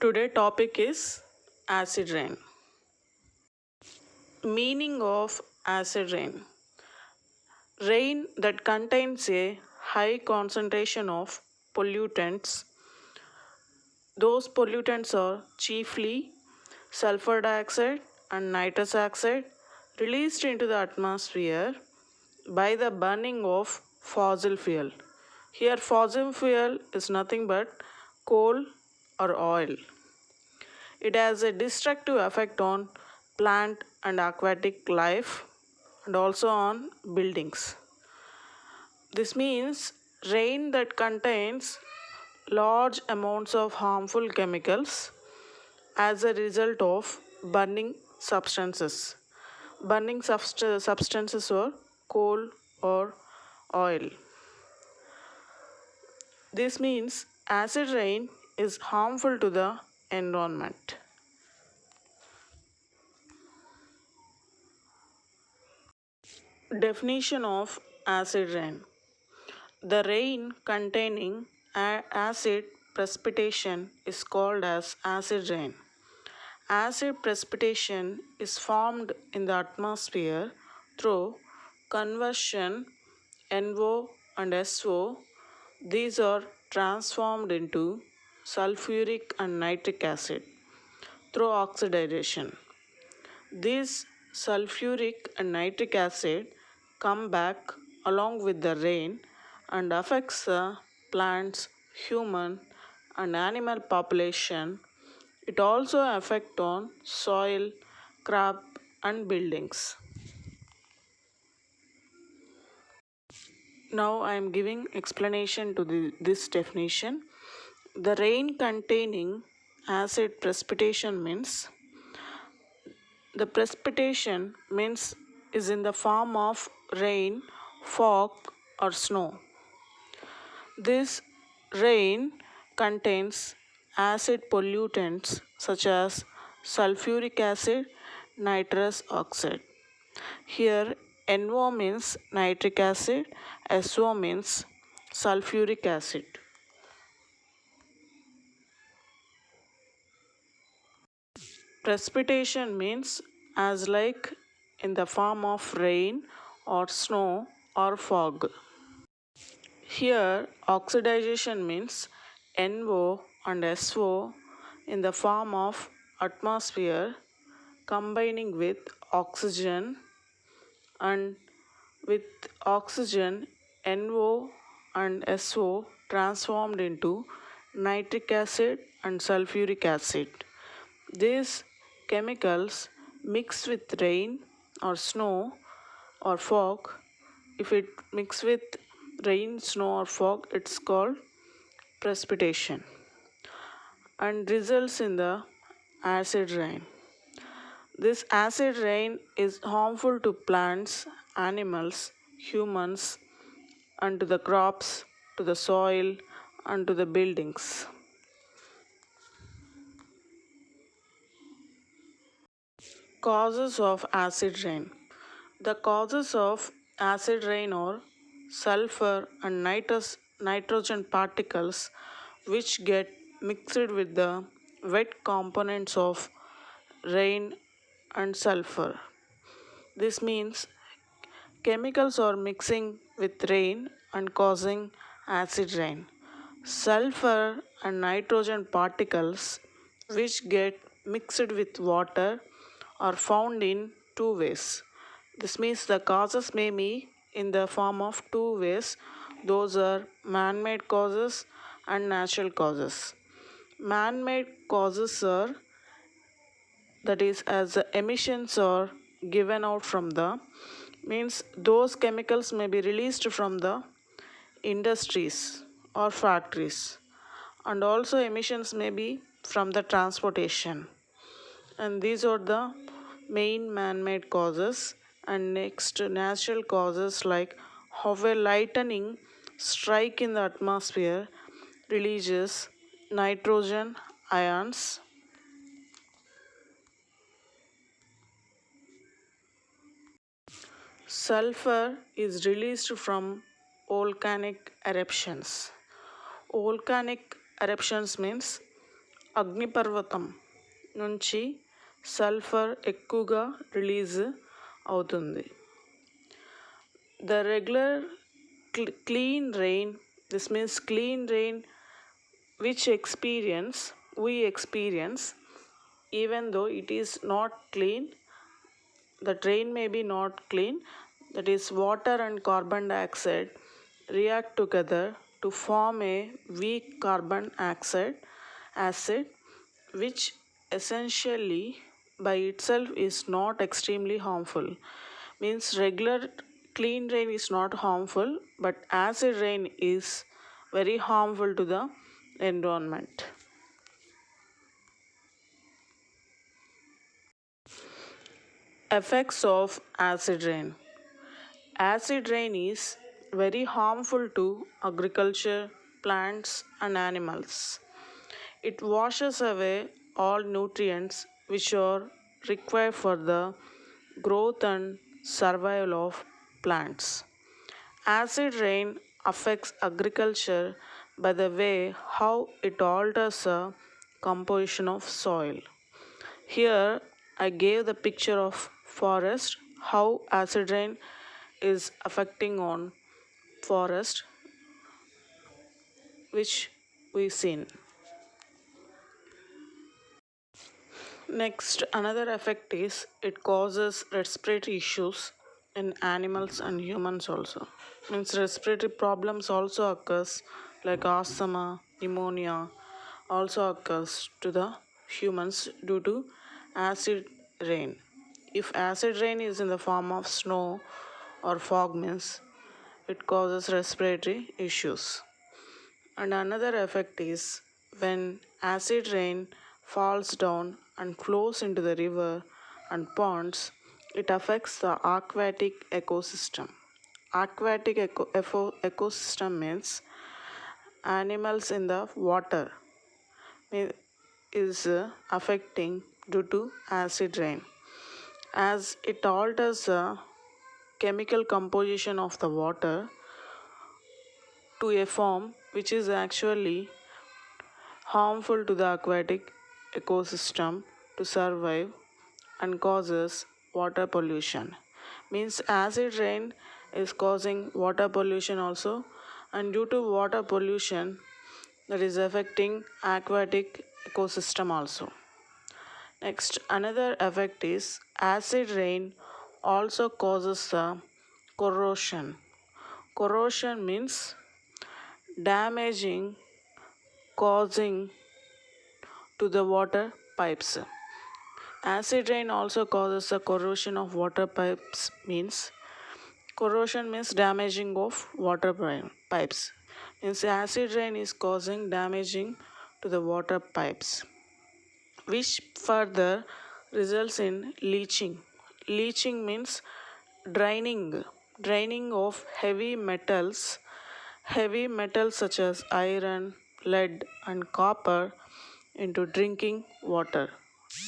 Today topic is acid rain. Meaning of acid rain. Rain that contains a high concentration of pollutants. Those pollutants are chiefly sulfur dioxide and nitrous oxide released into the atmosphere by the burning of fossil fuel. Here fossil fuel is nothing but coal or oil. It has a destructive effect on plant and aquatic life and also on buildings. This means rain that contains large amounts of harmful chemicals as a result of burning substances. Substances or coal or oil. This means acid rain is harmful to the environment. Definition of acid rain. The rain containing acid precipitation is called as acid rain. Acid precipitation is formed in the atmosphere through conversion NO and SO. These are transformed into sulfuric and nitric acid through oxidation. These sulfuric and nitric acid come back along with the rain and affects the plants, human and animal population. It also affects on soil, crop and buildings. Now I am giving explanation to this definition. The rain containing acid precipitation means the precipitation means is in the form of rain, fog or snow. This rain contains acid pollutants such as sulfuric acid, nitrous oxide. Here NO means nitric acid, SO means sulfuric acid. Precipitation means as like in the form of rain or snow or fog. Here oxidation means NO and SO in the form of atmosphere combining with oxygen, and with oxygen NO and SO transformed into nitric acid and sulfuric acid. These chemicals mix with rain or snow or fog. If it mix with rain, snow or fog, it's called precipitation and results in the acid rain. This acid rain is harmful to plants, animals, humans, and to the crops, to the soil, and to the buildings. Causes of acid rain. The causes of acid rain are sulfur and nitrogen particles which get mixed with the wet components of rain and sulfur. This means chemicals are mixing with rain and causing acid rain. Sulfur and nitrogen particles which get mixed with water are found in two ways. This means the causes may be in the form of two ways. Those are man-made causes and natural causes. Man-made causes are, that is, as the emissions are given out from the, means those chemicals may be released from the industries or factories, and also emissions may be from the transportation, and these are the main man-made causes. And next, natural causes like how a lightning strike in the atmosphere releases nitrogen ions. Sulfur is released from volcanic eruptions. Volcanic eruptions means అగ్నిపర్వతం నుంచి sulphur ఎక్కువగా release అవుతుంది. The regular clean rain, this means clean rain which we experience, even though it is not clean, the rain may be not clean, that is water and carbon dioxide react together to form a weak carbon acid which essentially by itself is not extremely harmful. Means regular clean rain is not harmful, but acid rain is very harmful to the environment. Effects of acid rain. Acid rain is very harmful to agriculture, plants and animals. It washes away all nutrients which are required for the growth and survival of plants. Acid rain affects agriculture by the way how it alters the composition of soil. Here I gave the picture of forest, how acid rain is affecting on forest which we seen. Next, another effect is it causes respiratory issues in animals and humans also. Means respiratory problems also occurs like asthma, pneumonia also occurs to the humans due to acid rain. If acid rain is in the form of snow or fog, means it causes respiratory issues. And another effect is when acid rain falls down and flows into the river and ponds, it affects the aquatic ecosystem. Aquatic ecosystem means animals in the water is affecting due to acid rain, as it alters the chemical composition of the water to a form which is actually harmful to the aquatic ecosystem to survive and causes water pollution. Means acid rain is causing water pollution also, and due to water pollution that is affecting aquatic ecosystem also. Next, another effect is acid rain also causes the corrosion. Corrosion means damaging, causing to the water pipes. Acid rain also causes the corrosion of water pipes. Means corrosion means damaging of water pipes. Means acid rain is causing damaging to the water pipes, which further results in leaching. Leaching means draining of heavy metals such as iron, lead and copper into drinking water.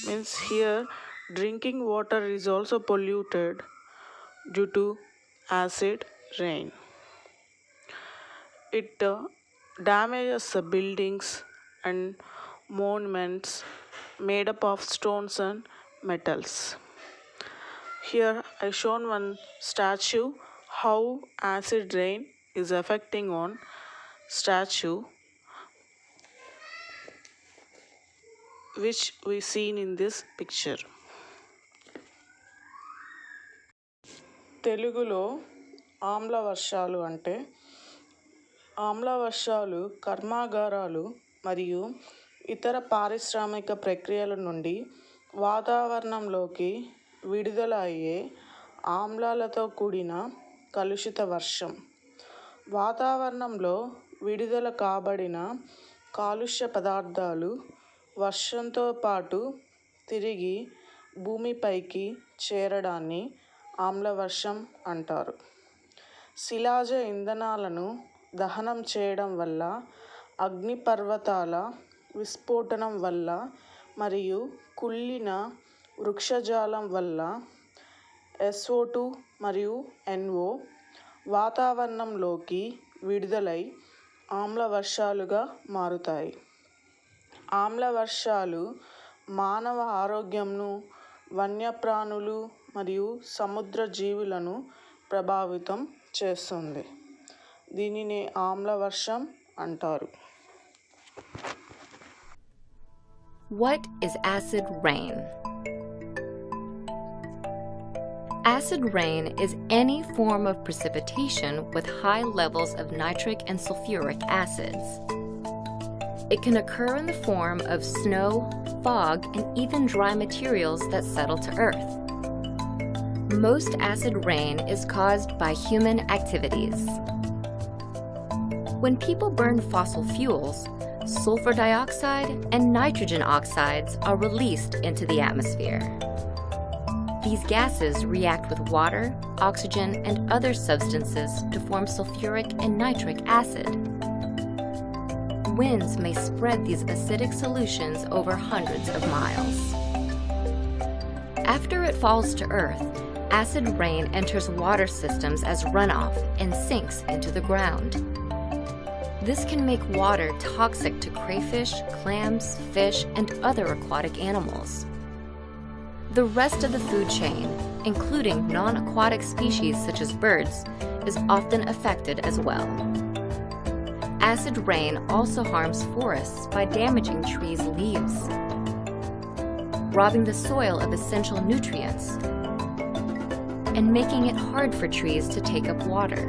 Means here drinking water is also polluted due to acid rain. It damages the buildings and monuments made up of stones and metals. Here I shown one statue how acid rain is affecting on statue which we seen in this picture. తెలుగులో ఆమ్ల వర్షాలు అంటే ఆమ్ల వర్షాలు కర్మాగారాలు మరియు ఇతర పారిశ్రామిక ప్రక్రియల నుండి వాతావరణంలోకి విడుదల అయ్యే ఆమ్లాలతో కూడిన కలుషిత వర్షం. వాతావరణంలో విడుదల కాబడిన కాలుష్య పదార్థాలు వర్షంతో పాటు తిరిగి భూమిపైకి చేరడాన్ని ఆమ్లవర్షం అంటారు. శిలాజ ఇంధనాలను దహనం చేయడం వల్ల, అగ్నిపర్వతాల విస్ఫోటనం వల్ల మరియు కుళ్ళిన వృక్షజాలం వల్ల SO2 మరియు NO వాతావరణంలోకి విడుదలై ఆమ్లవర్షాలుగా మారుతాయి. ఆమ్ల వర్షాలు మానవ ఆరోగ్యంను, వన్యప్రాణులు మరియు సముద్ర జీవులను ప్రభావితం చేస్తుంది. దీనిని ఆమ్ల వర్షం అంటారు. What is acid rain? Acid rain is any form of precipitation with high levels of nitric and sulfuric acids. It can occur in the form of snow, fog, and even dry materials that settle to Earth. Most acid rain is caused by human activities. When people burn fossil fuels, sulfur dioxide and nitrogen oxides are released into the atmosphere. These gases react with water, oxygen, and other substances to form sulfuric and nitric acid. Winds may spread these acidic solutions over hundreds of miles. After it falls to Earth, acid rain enters water systems as runoff and sinks into the ground. This can make water toxic to crayfish, clams, fish, and other aquatic animals. The rest of the food chain, including non-aquatic species such as birds, is often affected as well. Acid rain also harms forests by damaging trees' leaves, robbing the soil of essential nutrients, and making it hard for trees to take up water.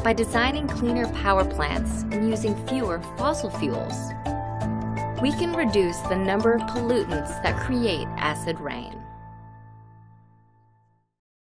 By designing cleaner power plants and using fewer fossil fuels, we can reduce the number of pollutants that create acid rain.